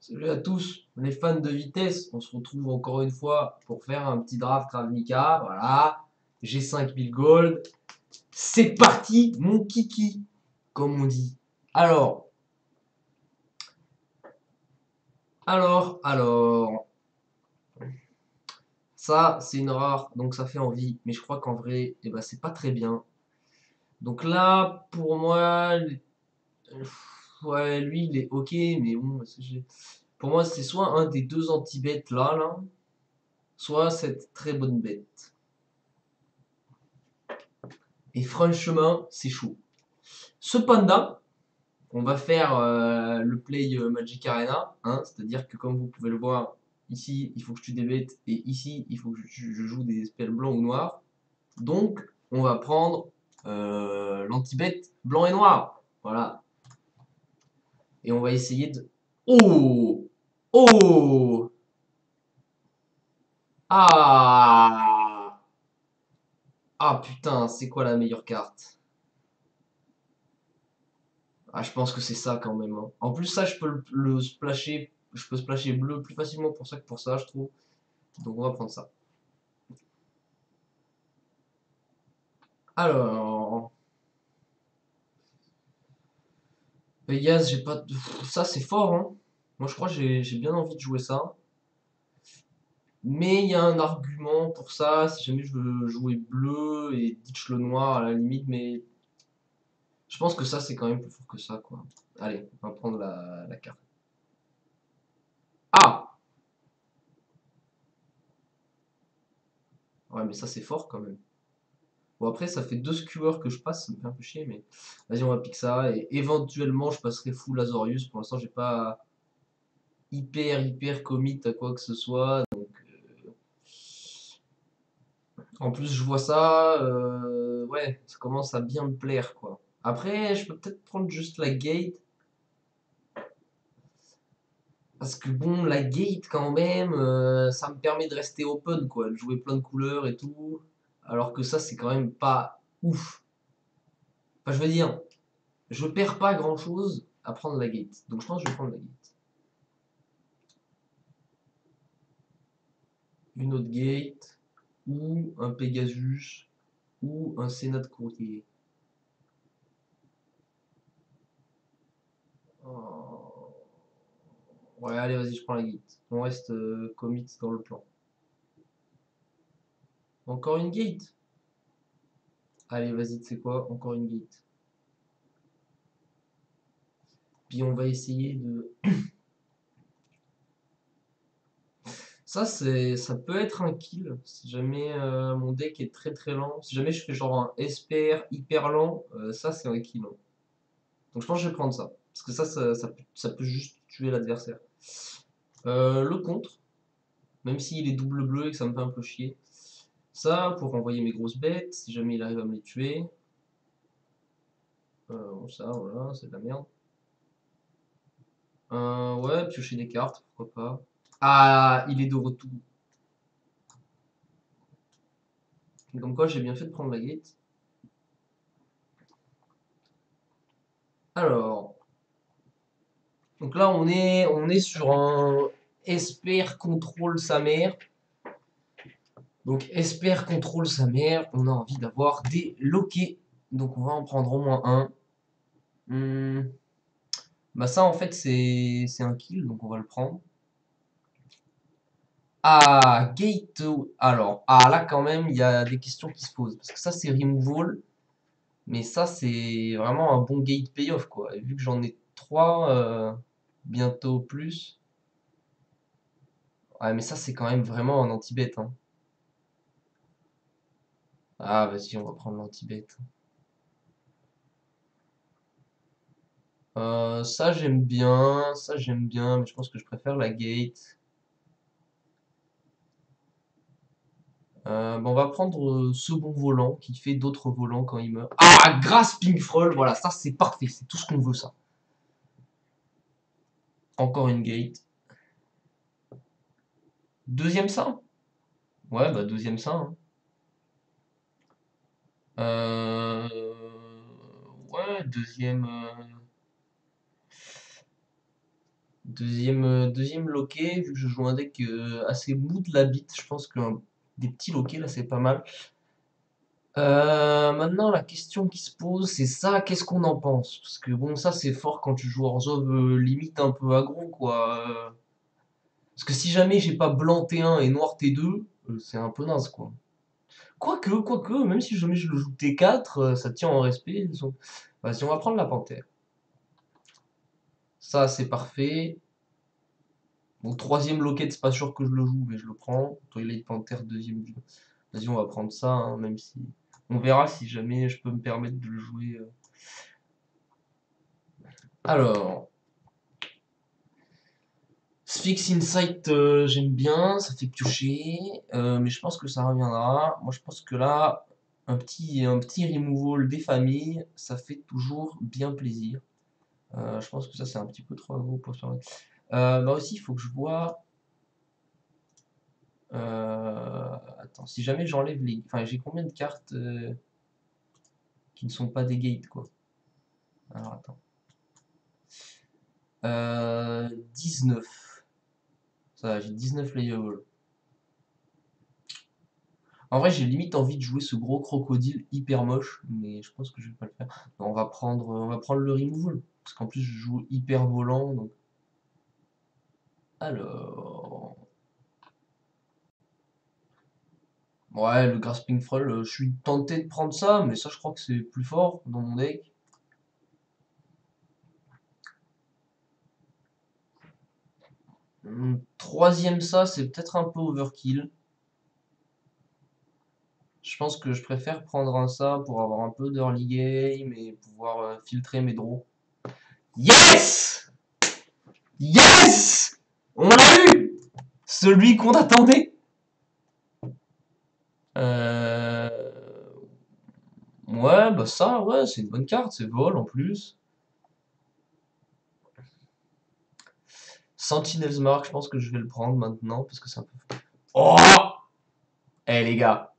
Salut à tous, les fans de vitesse. On se retrouve encore une fois pour faire un petit draft Ravnica. Voilà, j'ai 5000 gold. C'est parti, mon kiki, comme on dit. Alors, alors. Ça, c'est une rare, donc ça fait envie. Mais je crois qu'en vrai, eh ben, c'est pas très bien. Donc là, pour moi, ouais, lui, il est ok, mais bon, pour moi, c'est soit un des deux anti-bêtes là, soit cette très bonne bête. Et franchement, c'est chaud. Cependant, on va faire le play Magic Arena, hein, c'est-à-dire que comme vous pouvez le voir, ici il faut que je tue des bêtes et ici il faut que je joue des spells blancs ou noirs. Donc on va prendre l'anti-bête blanc et noir. Voilà. Et on va essayer de. Oh! Oh! Ah! Ah putain, c'est quoi la meilleure carte? Ah, je pense que c'est ça quand même, hein. En plus, ça, je peux le splasher. Je peux splasher bleu plus facilement pour ça que pour ça, je trouve. Donc, on va prendre ça. Alors. Vegas, j'ai pas. Ça, c'est fort, hein. Moi, je crois que j'ai bien envie de jouer ça. Mais il y a un argument pour ça. Si jamais je veux jouer bleu et ditch le noir à la limite. Mais je pense que ça, c'est quand même plus fort que ça, quoi. Allez, on va prendre la carte. Ah! Ouais, mais ça, c'est fort quand même. Bon, après, ça fait deux skewers que je passe, ça me fait un peu chier, mais vas-y, on va piquer ça. Et éventuellement, je passerai full Azorius. Pour l'instant, j'ai pas hyper commit à quoi que ce soit. Donc, en plus, je vois ça, ouais, ça commence à bien me plaire, quoi. Après, je peux peut-être prendre juste la gate. Parce que bon, la gate, quand même, ça me permet de rester open, quoi. De jouer plein de couleurs et tout. Alors que ça, c'est quand même pas ouf. Enfin, je veux dire, je perds pas grand-chose à prendre la gate. Donc je pense que je vais prendre la gate. Une autre gate, ou un Pegasus, ou un Sénat de courrier. Oh. Ouais, allez, vas-y, je prends la gate. On reste commit dans le plan. Encore une gate. Allez, vas-y, tu sais quoi? Encore une gate. Puis on va essayer de. Ça peut être un kill si jamais mon deck est très lent. Si jamais je fais genre un Esper hyper lent, ça c'est un kill, hein. Donc je pense que je vais prendre ça. Parce que ça peut juste tuer l'adversaire. Le contre, même s'il est double bleu et que ça me fait un peu chier. Ça pour envoyer mes grosses bêtes, si jamais il arrive à me les tuer. Bon, ça, voilà, c'est de la merde. Ouais, piocher des cartes, pourquoi pas. Ah, il est de retour. Comme quoi, j'ai bien fait de prendre la gate. Alors, donc là, on est sur un Esper contrôle sa mère. Donc, Esper contrôle sa mère. On a envie d'avoir des loquets. Donc, on va en prendre au moins un. Bah, ça, en fait, c'est un kill. Donc, on va le prendre. Ah, gate. Alors, ah, là, quand même, il y a des questions qui se posent. Parce que ça, c'est removal. Mais ça, c'est vraiment un bon gate payoff, quoi. Et vu que j'en ai 3, bientôt plus. Ouais, mais ça, c'est quand même vraiment un anti-bet, hein. Ah, vas-y, on va prendre l'anti-bet. Ça j'aime bien, mais je pense que je préfère la gate. Bon, on va prendre ce bon volant qui fait d'autres volants quand il meurt. Ah, Grasping Froll, voilà, ça c'est parfait, c'est tout ce qu'on veut, ça. Encore une gate. Deuxième ça? Ouais, bah deuxième ça, hein. Euh... Ouais, deuxième. Deuxième loquet, vu que je joue un deck assez mou de la bite, je pense que des petits loquets là c'est pas mal. Maintenant la question qui se pose c'est ça, qu'est-ce qu'on en pense? Parce que bon ça c'est fort quand tu joues Orzhov limite un peu aggro quoi. Parce que si jamais j'ai pas blanc T1 et noir T2, c'est un peu naze quoi. Quoique, même si jamais je le joue T4, ça tient en respect. Vas-y, on va prendre la panthère. Ça c'est parfait. Bon, troisième loquet, c'est pas sûr que je le joue, mais je le prends. Twilight Panther, deuxième jeu. Vas-y, on va prendre ça, hein, même si. On verra si jamais je peux me permettre de le jouer. Alors, Sphinx Insight, j'aime bien, ça fait piocher, mais je pense que ça reviendra. Moi, je pense que là, un petit removal des familles, ça fait toujours bien plaisir. Je pense que ça, c'est un petit peu trop gros pour se permettre. Bah aussi, il faut que je vois. Attends, si jamais j'enlève les. Enfin, j'ai combien de cartes qui ne sont pas des gates, quoi. Alors, attends. 19. Ça va, j'ai 19 playable. En vrai, j'ai limite envie de jouer ce gros crocodile hyper moche, mais je pense que je vais pas le faire. Non, on va prendre le removal. Parce qu'en plus, je joue hyper volant, donc. Alors. Ouais, le Grasping Thrall, je suis tenté de prendre ça, mais ça, je crois que c'est plus fort dans mon deck. Troisième, ça, c'est peut-être un peu overkill. Je pense que je préfère prendre un ça pour avoir un peu d'early game et pouvoir filtrer mes draws. Yes! Yes! On l'a eu! Celui qu'on attendait. Euh... Ouais, bah ça, ouais, c'est une bonne carte, c'est vol en plus. Sentinel's Mark, je pense que je vais le prendre maintenant parce que c'est un peu. Oh! Eh les gars!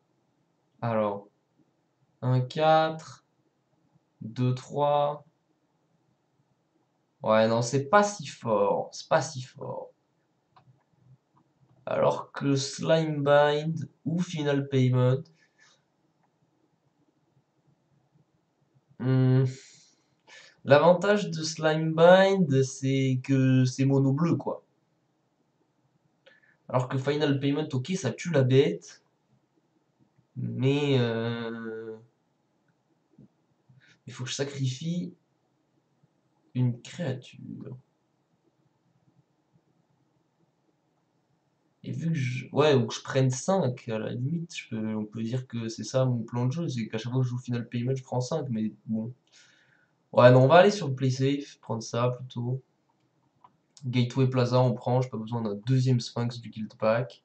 Alors, un 4, 2, 3. Ouais, non, c'est pas si fort. C'est pas si fort. Alors que Slimebind ou Final Payment. hmm, L'avantage de Slimebind, c'est que c'est mono bleu, quoi. Alors que Final Payment, ok, ça tue la bête. Mais il faut que je sacrifie une créature. Et vu que je. Ouais, ou que je prenne 5 à la limite, on peut dire que c'est ça mon plan de jeu, c'est qu'à chaque fois que je joue Final Payment, je prends 5, mais bon. Ouais, non, on va aller sur le play safe, prendre ça plutôt. Gateway Plaza, on prend, j'ai pas besoin d'un deuxième Sphinx du Guild Pack.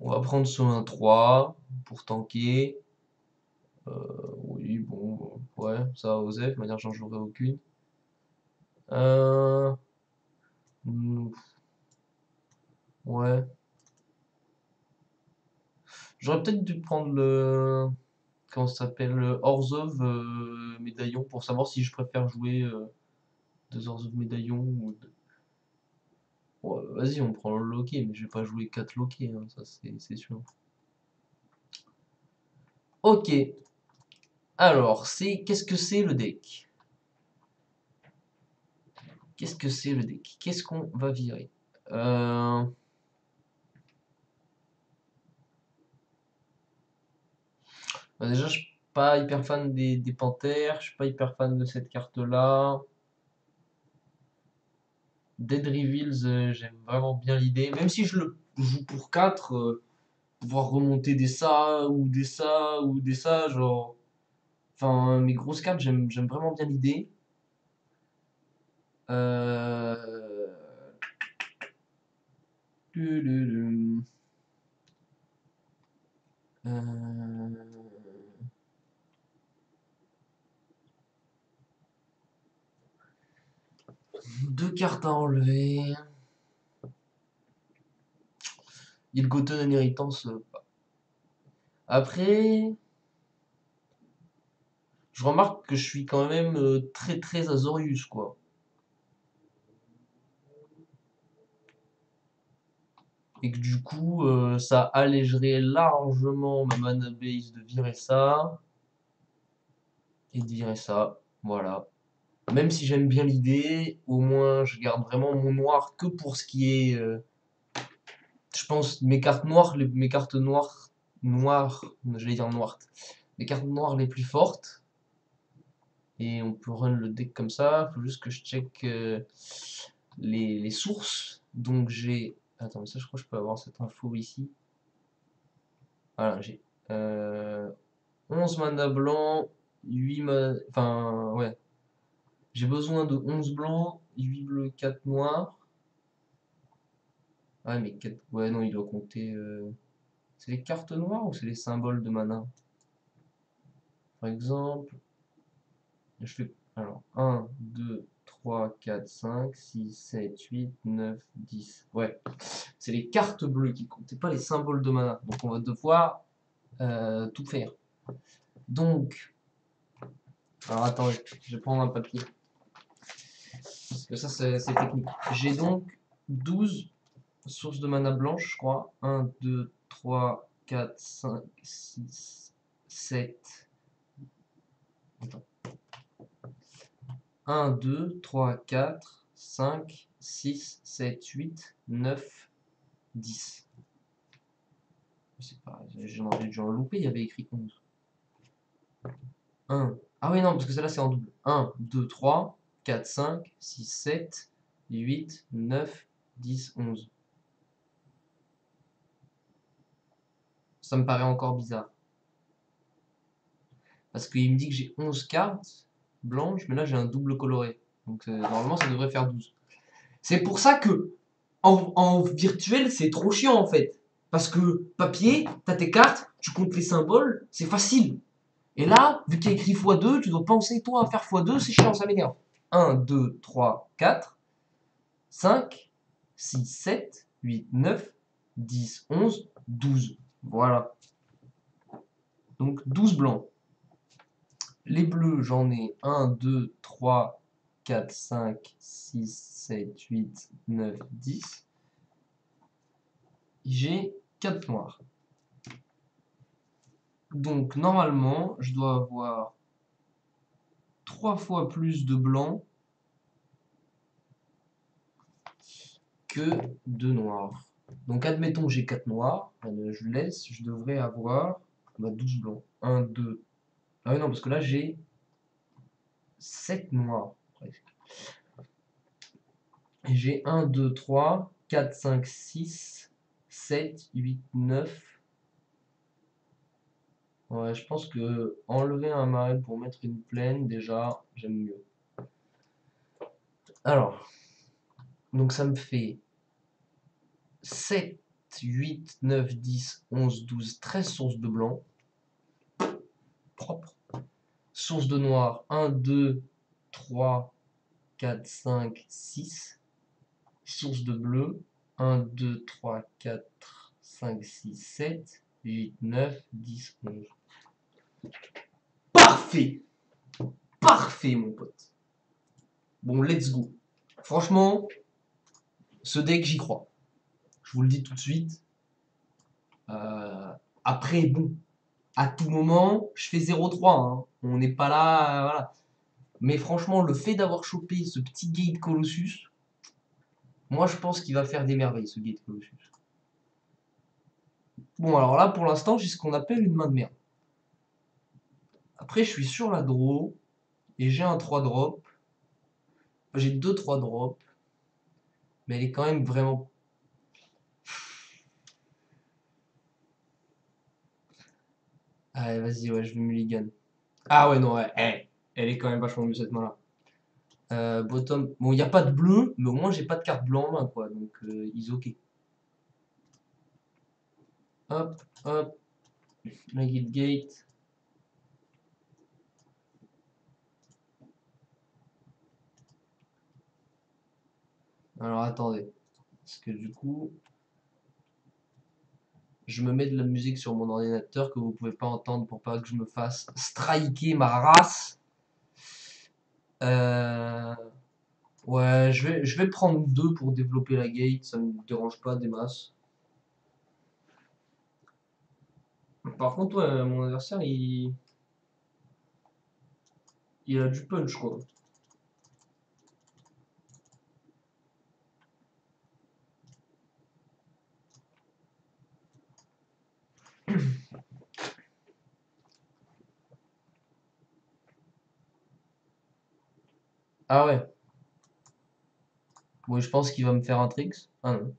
On va prendre sur un 3 pour tanker. Oui, bon, ouais, ça va oser, de manière j'en jouerai aucune. Euh, hmm, ouais. J'aurais peut-être dû prendre le. Comment ça s'appelle? Le Orzhov médaillon pour savoir si je préfère jouer deux Orzhov médaillons ou. Ouais, vas-y, on prend le loquet, mais je vais pas jouer 4 loquets, hein, ça c'est sûr. Ok, alors, qu'est-ce que c'est le deck? Qu'est-ce que c'est le deck? Qu'est-ce qu'on va virer? Euh, Bah déjà, je suis pas hyper fan des panthères, je suis pas hyper fan de cette carte-là. Dead Reveals, j'aime vraiment bien l'idée. Même si je le joue pour 4, pouvoir remonter des ça, ou des ça, ou des ça, genre. Enfin, mes grosses cartes, j'aime vraiment bien l'idée. Euh... Euh, Deux cartes à enlever. Ilgoten Inheritance. Après, je remarque que je suis quand même très très Azorius, quoi. Et que du coup, ça allégerait largement ma mana base de virer ça. Et de virer ça. Voilà. Même si j'aime bien l'idée, au moins je garde vraiment mon noir que pour ce qui est. Je pense mes cartes noires, mes cartes noires, j'allais dire noires. Les cartes noires les plus fortes. Et on peut run le deck comme ça. Faut juste que je check les sources. Donc j'ai. Attends, ça je crois que je peux avoir cette info ici. Voilà, j'ai 11 mana blanc, 8 mana. Enfin, ouais. J'ai besoin de 11 blancs, 8 bleus, 4 noirs. Ah, mais 4. Ouais, non, il doit compter. C'est les cartes noires ou c'est les symboles de mana? Par exemple, je fais. Alors, 1, 2, 3, 4, 5, 6, 7, 8, 9, 10. Ouais, c'est les cartes bleues qui comptent, c'est pas les symboles de mana. Donc, on va devoir tout faire. Donc, alors attendez, je vais prendre un papier. Parce que ça, c'est technique. J'ai donc 12 sources de mana blanche, je crois. 1, 2, 3, 4, 5, 6, 7. Attends. 1, 2, 3, 4, 5, 6, 7, 8, 9, 10. C'est pas, j'ai dû en louper, il y avait écrit 11. 1. Ah oui, non, parce que celle-là, c'est en double. 1, 2, 3, 4, 5, 6, 7, 8, 9, 10, 11. Ça me paraît encore bizarre. Parce qu'il me dit que j'ai 11 cartes blanches, mais là, j'ai un double coloré. Donc, normalement, ça devrait faire 12. C'est pour ça que, en virtuel, c'est trop chiant, en fait. Parce que, papier, t'as tes cartes, tu comptes les symboles, c'est facile. Et là, vu qu'il y a écrit x2, tu dois penser, toi, à faire x2, c'est chiant, ça m'énerve. 1, 2, 3, 4, 5, 6, 7, 8, 9, 10, 11, 12. Voilà. Donc 12 blancs. Les bleus, j'en ai 1, 2, 3, 4, 5, 6, 7, 8, 9, 10. J'ai 4 noirs. Donc normalement, je dois avoir 3 fois plus de blancs que de noirs. Donc admettons que j'ai 4 noirs, je laisse, je devrais avoir 12 blancs. 1, 2. Ah oui non, parce que là j'ai 7 noirs presque. Et j'ai 1, 2, 3, 4, 5, 6, 7, 8, 9. Ouais, je pense que enlever un marais pour mettre une plaine, déjà, j'aime mieux. Alors, donc ça me fait 7, 8, 9, 10, 11, 12, 13 sources de blanc. Propre. Source de noir, 1, 2, 3, 4, 5, 6. Source de bleu, 1, 2, 3, 4, 5, 6, 7, 8, 9, 10, 11. Parfait! Parfait, mon pote. Bon, let's go. Franchement, ce deck, j'y crois. Je vous le dis tout de suite. Après, bon, à tout moment, je fais 0-3. Hein. On n'est pas là, voilà. Mais franchement, le fait d'avoir chopé ce petit Gate Colossus, moi, je pense qu'il va faire des merveilles, ce Gate Colossus. Bon, alors là, pour l'instant, j'ai ce qu'on appelle une main de merde. Après, je suis sur la draw, et j'ai un 3 drop. J'ai 2 3 drops. Mais elle est quand même vraiment. Allez, vas-y, ouais, je vais mulligan. Ah ouais, non, ouais, elle est quand même vachement mieux cette main-là. Bottom. Bon, il n'y a pas de bleu, mais au moins j'ai pas de carte blanc en main, quoi. Donc, is ok. Hop, hop. La guild gate. Alors, attendez. Parce que du coup, je me mets de la musique sur mon ordinateur que vous pouvez pas entendre pour pas que je me fasse striker ma race. Ouais, je vais prendre 2 pour développer la gate, ça me dérange pas des masses. Par contre, ouais, mon adversaire, il a du punch, quoi. Ah ouais. Oui, je pense qu'il va me faire un tricks. Ah non.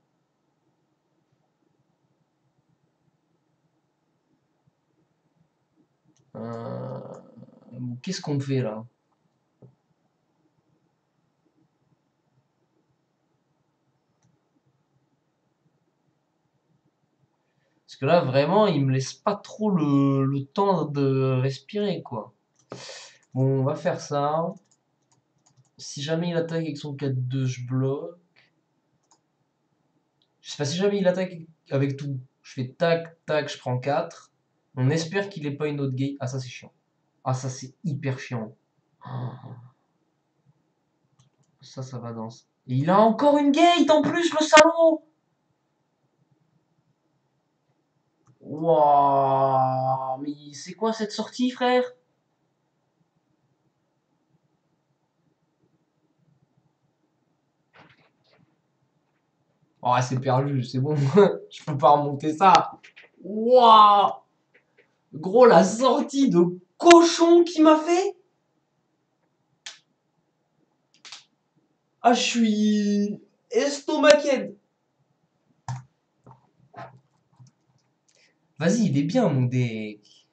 Euh, bon, qu'est-ce qu'on fait là? Parce que là, vraiment, il me laisse pas trop le temps de respirer, quoi. Bon, on va faire ça. Si jamais il attaque avec son 4-2, je bloque. Je sais pas, si jamais il attaque avec tout, je fais tac, tac, je prends 4. On espère qu'il ait pas une autre gate. Ah, ça, c'est chiant. Ah, ça, c'est hyper chiant. Ah, ça va dans. Et il a encore une gate en plus, le salaud! Wouah! Mais c'est quoi cette sortie, frère? Oh, c'est perdu, c'est bon. Je peux pas remonter ça. Wouah! Gros, la sortie de cochon qu'il m'a fait. Ah, je suis estomaqué. Vas-y, il est bien, mon deck.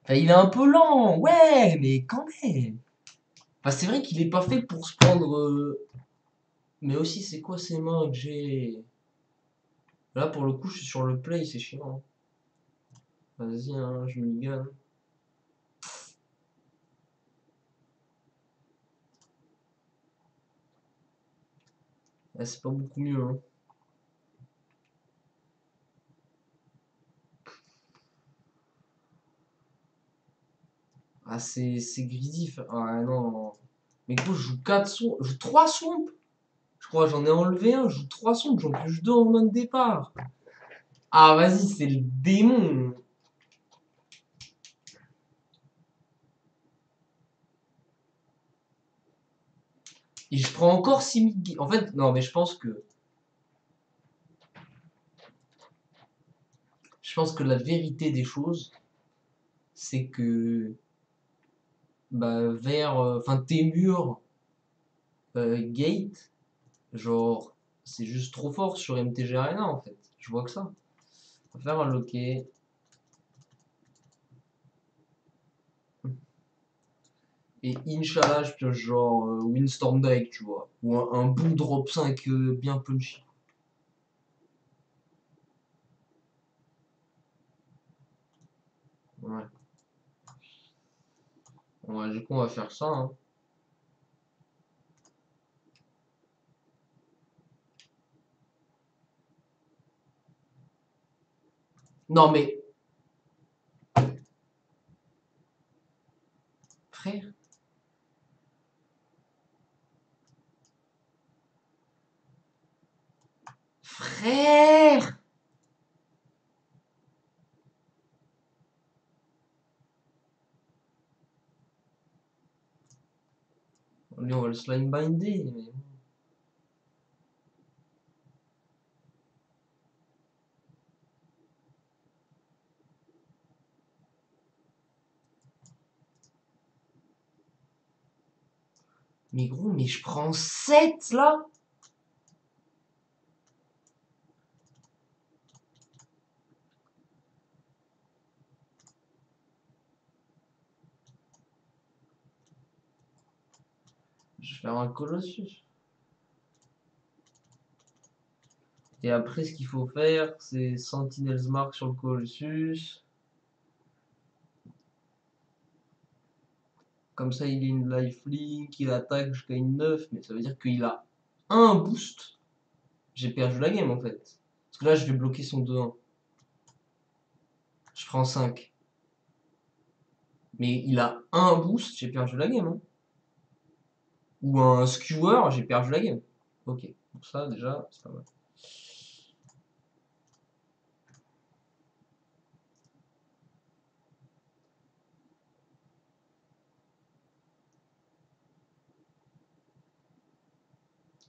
Enfin, il est un peu lent, ouais, mais quand même. Enfin, c'est vrai qu'il est pas fait pour se prendre. Mais aussi, c'est quoi ces mains que j'ai? Là, pour le coup, je suis sur le play, c'est chiant. Vas-y, hein, je m'y gagne. Ah, c'est pas beaucoup mieux, hein. Ah, c'est greedy. Ah, non. Mais gros, je joue 4 swamps. Je joue 3 swamps. Je crois, j'en ai enlevé un. Je joue 3 swamps. J'en pioche 2 en main de départ. Ah, vas-y, c'est le démon. Et je prends encore 6000. En fait, non, mais je pense que la vérité des choses, c'est que bah, enfin, tes murs gate, genre, c'est juste trop fort sur MTG Arena en fait. Je vois que ça. On va faire un loquet. Et Inch'Allah, je pioche genre Windstorm Drake, tu vois. Ou un bon drop 5 bien punchy. Ouais. Ouais, du coup, on va faire ça, hein. Non, mais, frère, frère! Lui, on va le slime binder. Mais gros, mais je prends 7 là? Je vais faire un Colossus. Et après, ce qu'il faut faire, c'est Sentinel's Mark sur le Colossus. Comme ça, il a une lifelink, il attaque jusqu'à une 9, mais ça veut dire qu'il a un boost. J'ai perdu la game en fait. Parce que là, je vais bloquer son 2-1. Je prends 5. Mais il a un boost, j'ai perdu la game, hein. ou un skewer, j'ai perdu la game. Ok, donc ça déjà, c'est pas mal.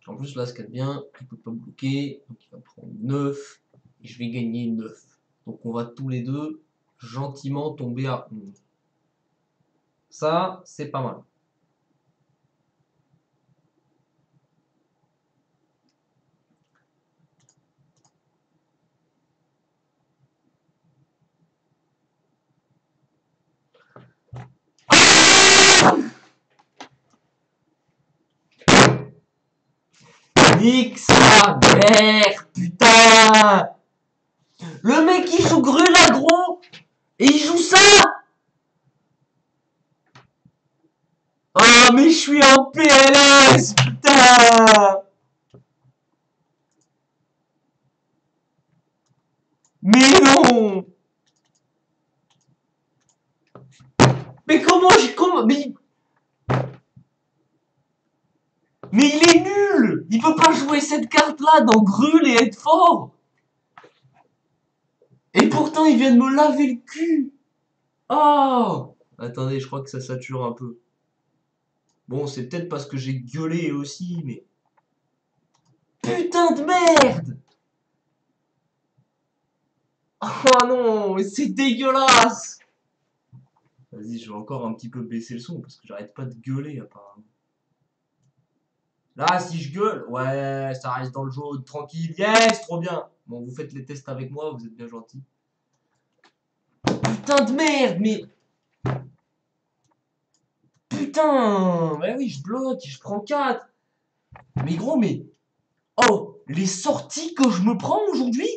En plus, là, ce qu'il y a de bien, il peut pas bloquer, donc il va prendre 9, et je vais gagner 9. Donc on va tous les deux gentiment tomber à 11. Ça, c'est pas mal. Nique sa mère, putain! Le mec il joue grue gros et il joue ça! Oh mais je suis en PLS, putain! Mais non! Mais comment j'ai comment mais il est nul! Il peut pas jouer cette carte là dans Grul et être fort! Et pourtant il vient de me laver le cul! Oh! Attendez, je crois que ça sature un peu. Bon, c'est peut-être parce que j'ai gueulé aussi, mais. Putain de merde! Oh non, mais c'est dégueulasse! Vas-y, je vais encore un petit peu baisser le son parce que j'arrête pas de gueuler apparemment. Là, si je gueule, ouais, ça reste dans le jaune, tranquille, yes, trop bien. Bon, vous faites les tests avec moi, vous êtes bien gentils. Putain de merde, mais. Putain! Ouais, oui, je bloque, je prends 4. Mais gros, mais. Oh, les sorties que je me prends aujourd'hui?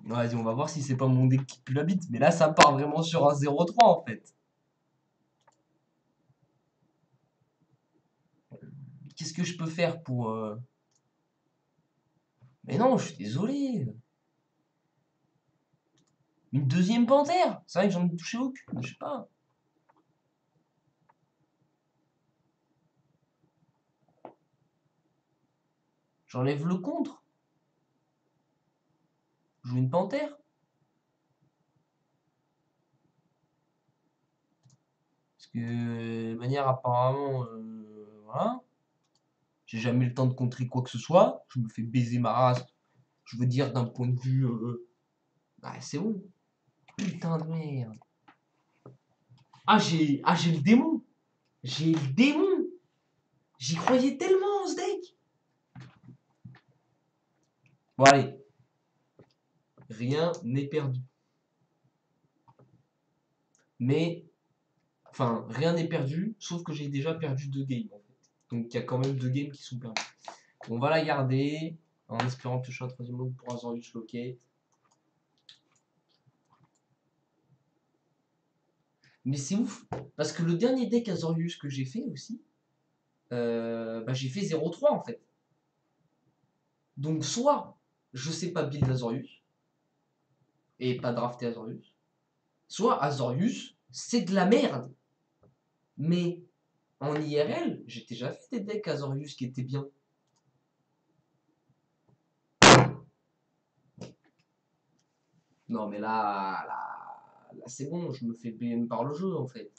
Vas-y, on va voir si c'est pas mon deck qui pue la bite. Mais là, ça part vraiment sur un 0-3 en fait. Qu'est-ce que je peux faire pour. Mais non, je suis désolé. Une deuxième panthère? C'est vrai que j'en ai touché aucune, je sais pas. J'enlève le contre. Je joue une panthère. Parce que, de manière apparemment. Voilà. J'ai jamais le temps de contrer quoi que ce soit. Je me fais baiser ma race. Je veux dire, d'un point de vue. Bah, c'est bon. Putain de merde. Ah, j'ai le démon. J'ai le démon. J'y croyais tellement, ce deck. Bon, allez. Rien n'est perdu. Mais. Enfin, rien n'est perdu, sauf que j'ai déjà perdu 2 games, en fait. Donc, il y a quand même 2 games qui sont perdus. On va la garder, en espérant toucher un troisième mode pour Azorius Locate. Mais c'est ouf, parce que le dernier deck Azorius que j'ai fait aussi, bah, j'ai fait 0-3 en fait. Donc soit je sais pas build Azorius, et pas drafter Azorius, soit Azorius, c'est de la merde. Mais en IRL, j'ai déjà fait des decks Azorius qui étaient bien. Non mais là c'est bon, je me fais BM par le jeu en fait.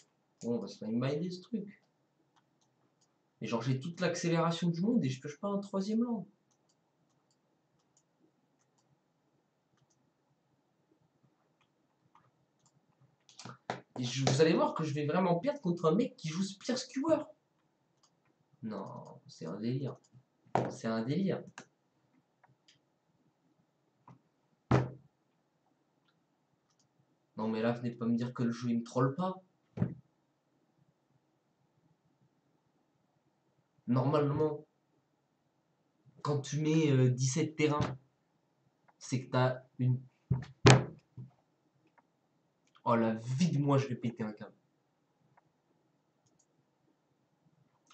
Bon, on va se minder ce truc. Et genre j'ai toute l'accélération du monde et je pioche pas un troisième land. Et vous allez voir que je vais vraiment perdre contre un mec qui joue Spear Skewer. Non, c'est un délire. C'est un délire. Non mais là, venez pas me dire que le jeu il me troll pas. Normalement, quand tu mets 17 terrains, c'est que t'as une... Oh la vie de moi, je vais péter un câble.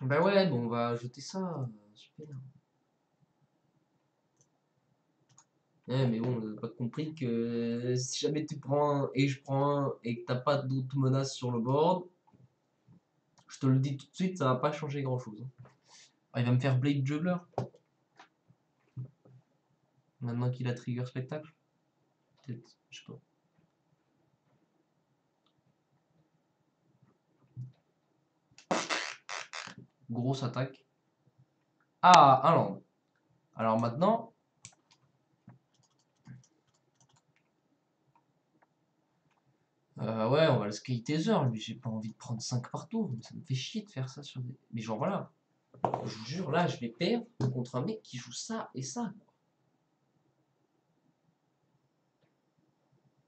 Bah ouais, bon, on va ajouter ça. Super. Ouais, mais bon, on pas compris que si jamais tu prends un et je prends un et que t'as pas d'autres menaces sur le board, Je te le dis tout de suite, ça va pas changer grand chose. Ah, il va me faire Blade Juggler. Maintenant qu'il a Trigger Spectacle. Peut-être, je sais pas. Grosse attaque. Ah, un land. Alors maintenant. Ouais, on va le Sky Taser. Lui, j'ai pas envie de prendre 5 par tour. Mais ça me fait chier de faire ça sur des. Mais genre voilà. Je vous jure, là, je vais perdre contre un mec qui joue ça et ça.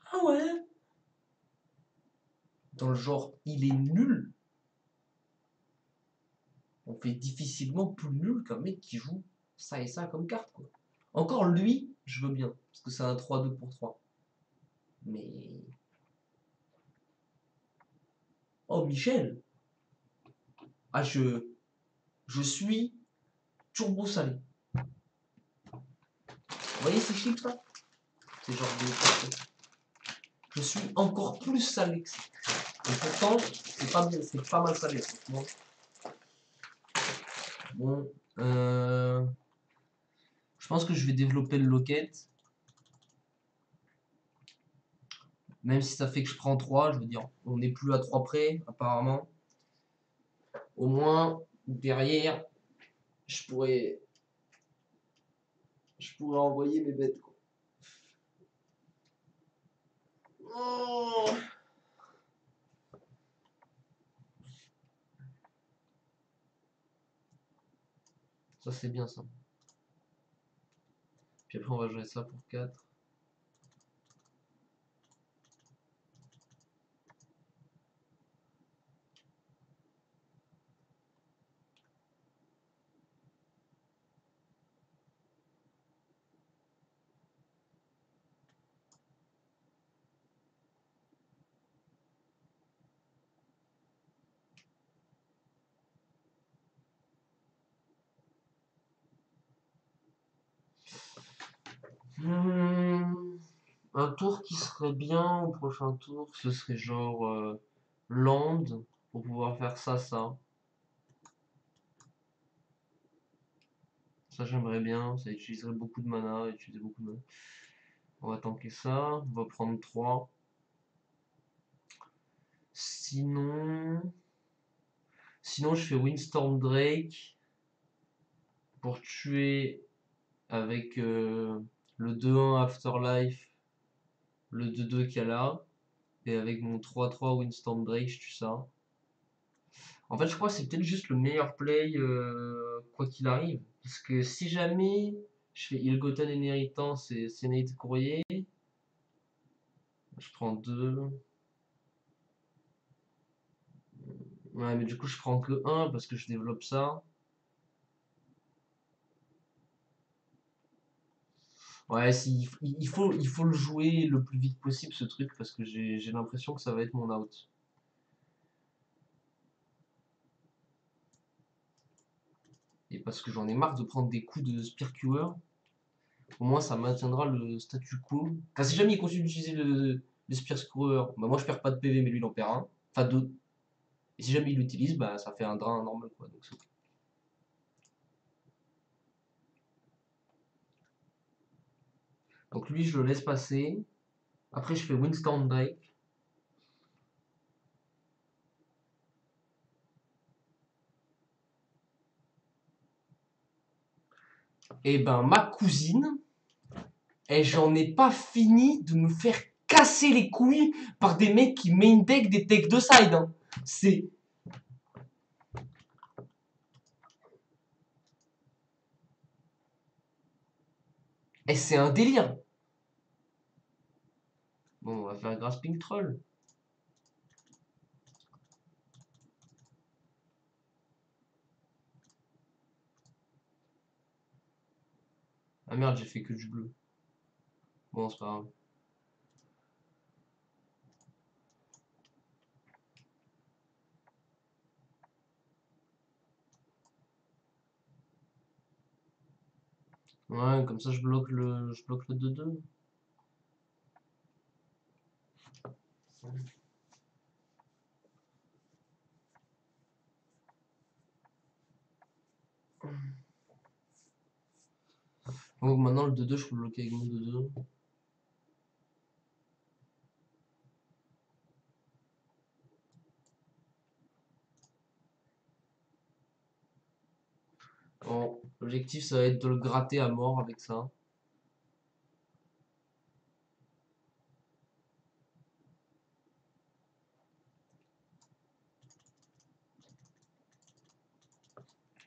Ah ouais. Dans le genre, il est nul. On fait difficilement plus nul qu'un mec qui joue ça et ça comme carte, quoi. Encore lui, je veux bien, parce que c'est un 3-2 pour 3. Mais. Oh, Michel. Ah, je suis turbo salé. Vous voyez ces chips là? C'est genre de. Je suis encore plus salé que ça. Et pourtant, c'est pas mal salé, franchement. Bon, je pense que je vais développer le locket. Même si ça fait que je prends 3, je veux dire, on n'est plus à 3 près, apparemment. Au moins, derrière, je pourrais envoyer mes bêtes, quoi. Oh, ça c'est bien ça. Puis après on va jouer ça pour 4. Un tour qui serait bien au prochain tour, ce serait genre land pour pouvoir faire ça, ça. Ça j'aimerais bien, ça utiliserait beaucoup de mana, utiliser beaucoup de mana. On va tanker ça, on va prendre 3. Sinon, je fais Windstorm Drake pour tuer avec le 2-1 Afterlife, le 2-2 qu'il y a là, et avec mon 3-3 Windstorm Drake, je tue ça. En fait, je crois que c'est peut-être juste le meilleur play, quoi qu'il arrive. Parce que si jamais je fais Ilgoten Inheritance et Sénate Courrier, je prends 2. Ouais, mais du coup, je prends que 1 parce que je développe ça. Ouais, si, il faut le jouer le plus vite possible ce truc parce que j'ai l'impression que ça va être mon out. Et parce que j'en ai marre de prendre des coups de Spearcuer. Au moins ça maintiendra le statu quo. Enfin, si jamais il continue d'utiliser le Spearcuer, bah moi je perds pas de PV mais lui il en perd un. Enfin 2. Et si jamais il l'utilise, bah ça fait un drain normal quoi. Donc, lui je le laisse passer. Après je fais Windstorm Drake. Et ben ma cousine, et j'en ai pas fini de me faire casser les couilles par des mecs qui main deck des decks de side. Hein. C'est. Et c'est un délire. Bon, on va faire Grasping Troll. Ah merde, j'ai fait que du bleu. Bon, c'est pas grave. Ouais, comme ça je bloque le 2-2. Donc maintenant le 2-2, je peux bloquer avec mon 2-2. Bon, l'objectif ça va être de le gratter à mort avec ça.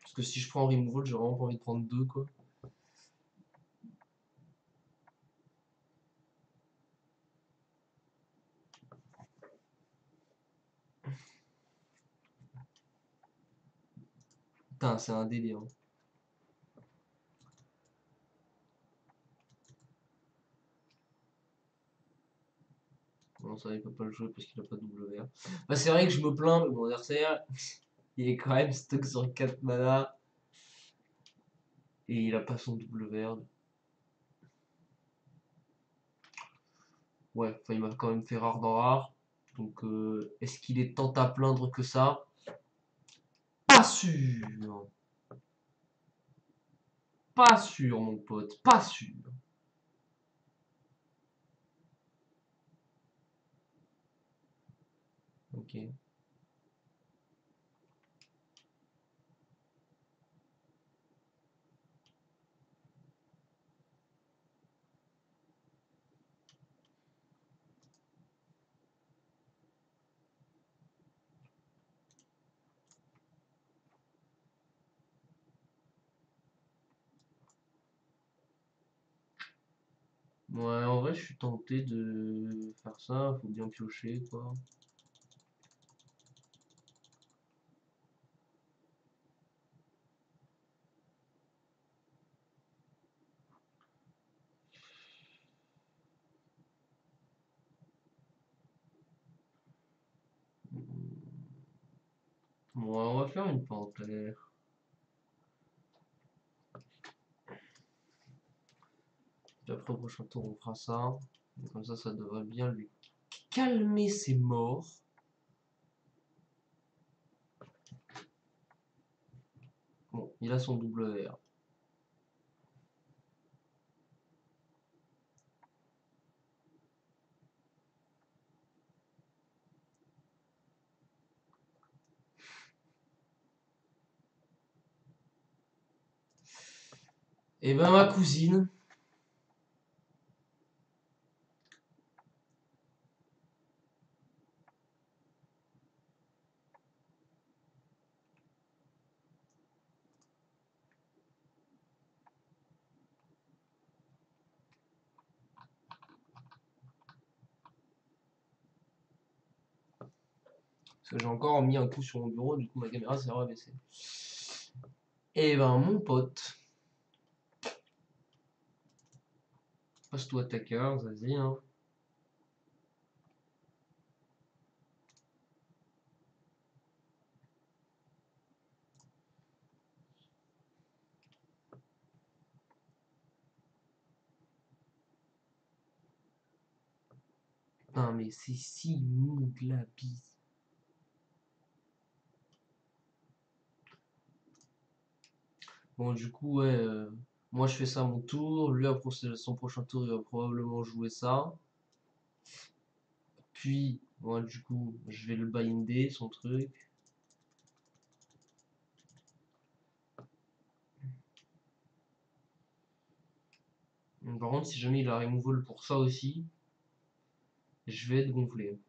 Parce que si je prends removal, j'ai vraiment pas envie de prendre 2 quoi. Putain, c'est un délire. Bon, ça il peut pas le jouer parce qu'il a pas de WR. Bah, c'est vrai que je me plains, mais mon adversaire, il est quand même stuck sur 4 mana. Et il a pas son WR. Ouais, enfin il m'a quand même fait rare dans rare. Donc est-ce qu'il est tant à plaindre que ça? Pas sûr. Pas sûr mon pote, pas sûr. Ok. Ouais, en vrai je suis tenté de faire ça, faut bien piocher quoi. Ouais, on va faire une panthère. Puis après au prochain tour on fera ça. Et comme ça devrait bien lui calmer ses morts. Bon, il a son WR. Et ben ma cousine. Parce que j'ai encore mis un coup sur mon bureau, du coup ma caméra s'est rabaissée. Et ben mon pote. Passe-toi attaqueur, vas-y hein. Putain mais c'est si mou de la bise. Bon du coup ouais, moi je fais ça à mon tour, lui après son prochain tour il va probablement jouer ça. Puis moi du coup je vais le binder son truc. Par contre si jamais il a removal pour ça aussi, je vais être gonflé.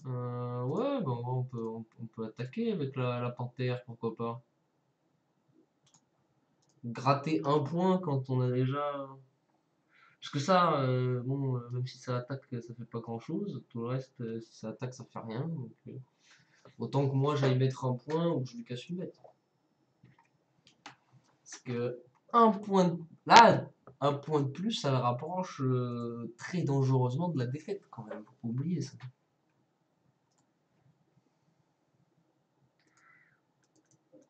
Ouais, bah, on peut attaquer avec la panthère, pourquoi pas. Gratter un point quand on a déjà. Parce que ça, bon, même si ça attaque, ça fait pas grand chose. Tout le reste, si ça attaque, ça fait rien. Donc, autant que moi j'aille mettre un point ou que je lui casse une bête. Parce que un point de... Là, un point de plus, ça le rapproche très dangereusement de la défaite quand même. Faut pas oublier ça.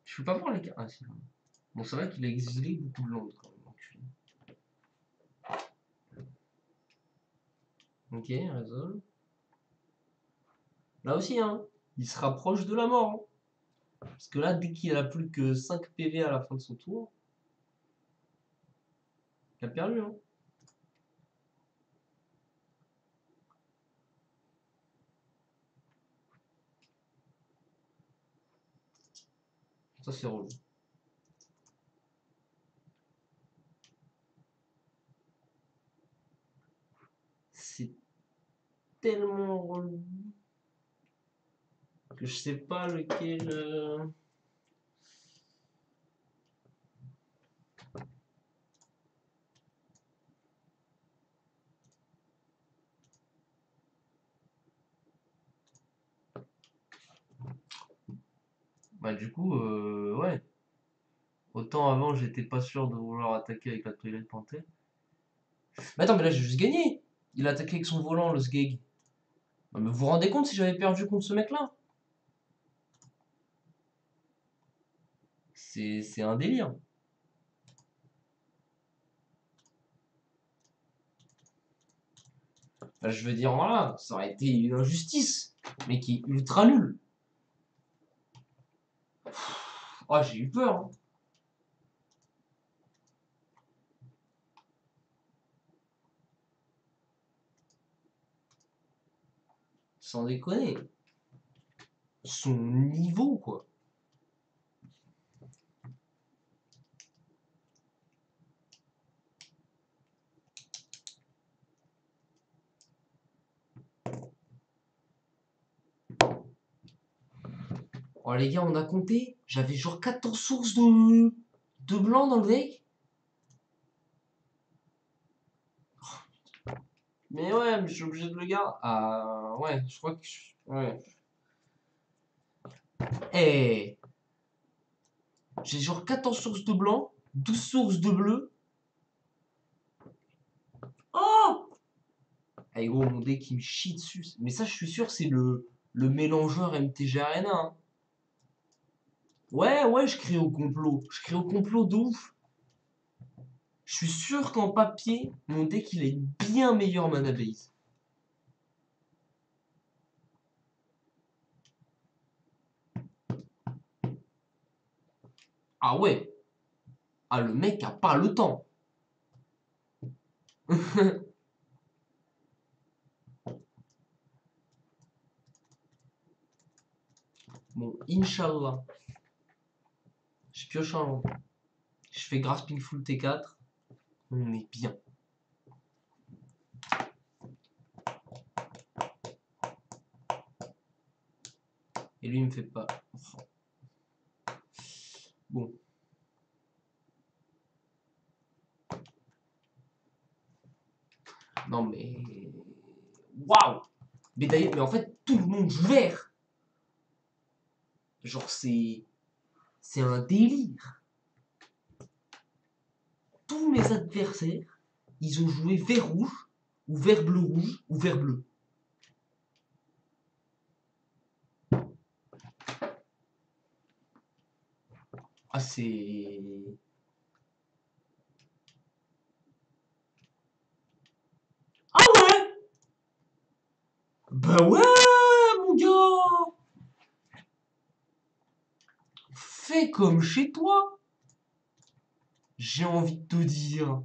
Je peux pas voir les cartes. Ah, si. Bon, c'est vrai qu'il a exilé beaucoup de Londres quand même. Ok, résolve. Là aussi, hein, il se rapproche de la mort. Hein. Parce que là, dès qu'il a plus que 5 PV à la fin de son tour, il a perdu. Hein. Ça, c'est relou. C'est tellement relou que je sais pas lequel. Bah, du coup, ouais. Autant avant, j'étais pas sûr de vouloir attaquer avec la Twilight Panther. Mais attends, mais là, j'ai juste gagné. Il a attaqué avec son volant, le Sgeg. Non, mais vous vous rendez compte si j'avais perdu contre ce mec-là? C'est un délire. Enfin, je veux dire, voilà, ça aurait été une injustice, mais qui est ultra nulle. Oh, j'ai eu peur. Hein. Sans déconner. Son niveau, quoi. Oh, les gars, on a compté. J'avais genre 14 sources de blanc dans le deck. Mais ouais, mais je suis obligé de le garder. Ah, ouais, je crois que. Ouais. Eh, j'ai genre 14 sources de blanc, 12 sources de bleu. Oh! Eh gros, mon deck il me chie dessus. Mais ça, je suis sûr, c'est le mélangeur MTG Arena. Hein. Ouais, ouais, je crée au complot. Je crée au complot de ouf. Je suis sûr qu'en papier, mon deck il a une bien meilleure mana base. Ah ouais. Ah, le mec a pas le temps. Bon, Inch'Allah. Je pioche un land. Je fais Grasping Full T4. On est bien. Et lui, il me fait pas. Bon. Non, mais. Waouh! Mais d'ailleurs, mais en fait, tout le monde joue vert. Genre, c'est un délire. Tous mes adversaires, ils ont joué vert-rouge, ou vert-bleu-rouge, ou vert-bleu. Ah, c'est. Ah ouais! Bah ouais, mon gars! Fais comme chez toi! J'ai envie de te dire.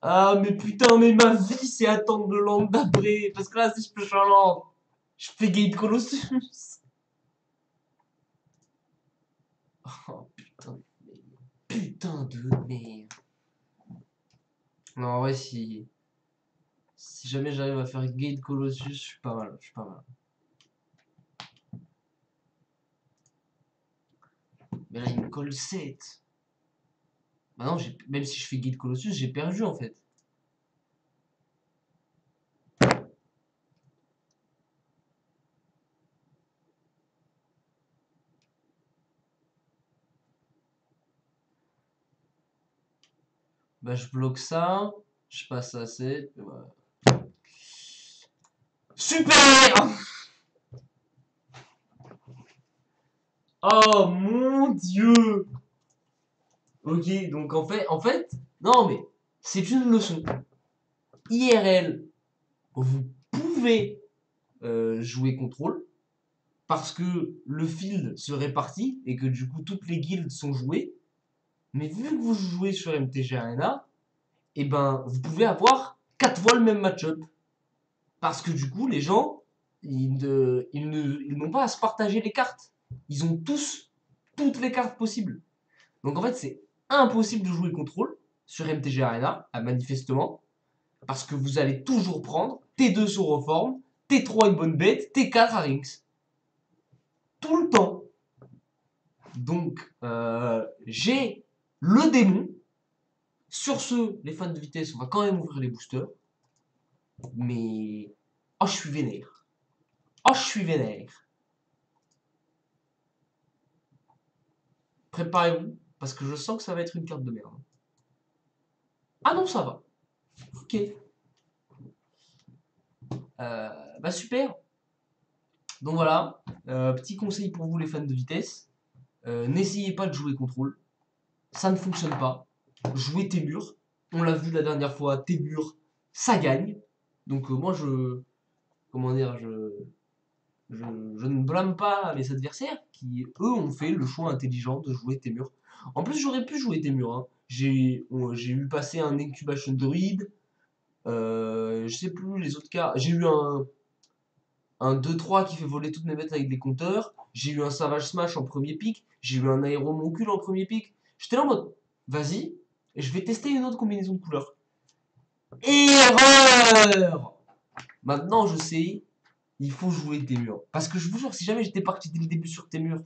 Ah, mais putain, mais ma vie, c'est attendre le land d'après. Parce que là, si je pêche un land, je fais Gate Colossus. Oh, putain. Putain de merde. Non, en vrai, si jamais j'arrive à faire Gate Colossus, je suis pas mal. Je suis pas mal. Mais là, il me colle 7. Bah non, même si je fais Gate Colossus, j'ai perdu en fait. Bah, je bloque ça. Je passe à 7. Voilà. Super! Oh mon dieu! Ok, donc en fait, non mais c'est une leçon. IRL, vous pouvez jouer contrôle parce que le field se répartit et que du coup toutes les guildes sont jouées. Mais vu que vous jouez sur MTG Arena, et ben vous pouvez avoir 4 fois le même match-up. Parce que du coup, les gens, ils n'ont pas à se partager les cartes. Ils ont tous toutes les cartes possibles. Donc en fait, c'est impossible de jouer contrôle sur MTG Arena, manifestement, parce que vous allez toujours prendre T2 sur Reform, T3 une bonne bête, T4 à Rings. Tout le temps. Donc, j'ai le démon. Sur ce, les fans de vitesse, on va quand même ouvrir les boosters. Mais. Oh, je suis vénère. Oh, je suis vénère. Préparez-vous, parce que je sens que ça va être une carte de merde. Ah non, ça va. Ok. Bah super. Donc voilà. Petit conseil pour vous les fans de vitesse. N'essayez pas de jouer contrôle. Ça ne fonctionne pas. Jouez tes murs. On l'a vu la dernière fois, tes murs, ça gagne. Donc moi je. Comment dire, je ne blâme pas mes adversaires qui, eux, ont fait le choix intelligent de jouer Témur. En plus, j'aurais pu jouer Témur. Hein. J'ai eu passé un Incubation Druid. Je sais plus les autres cartes. J'ai eu un 2-3 qui fait voler toutes mes bêtes avec des compteurs. J'ai eu un Savage Smash en premier pick. J'ai eu un Aéromoncule en premier pick. J'étais là en mode, vas-y, je vais tester une autre combinaison de couleurs. Erreur. Maintenant, je sais, il faut jouer Témur. Parce que je vous jure, si jamais j'étais parti dès le début sur Témur,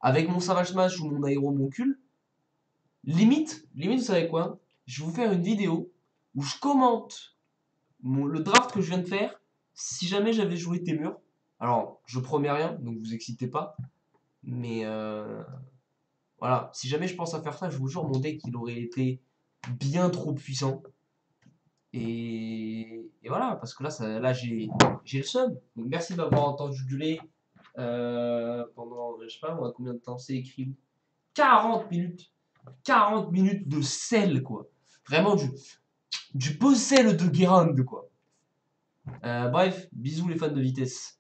avec mon Savage Smash ou mon Aéromoncule, limite, vous savez quoi? Je vais vous faire une vidéo où je commente le draft que je viens de faire si jamais j'avais joué Témur. Alors, je promets rien, donc vous excitez pas. Mais voilà, si jamais je pense à faire ça, je vous jure, mon deck il aurait été bien trop puissant. Et voilà, parce que là j'ai le seum. Donc merci de m'avoir entendu gueuler pendant, je sais pas moi, combien de temps c'est écrit. 40 minutes. 40 minutes de sel, quoi. Vraiment du beau sel de Guérande, quoi. Bref, bisous les fans de vitesse.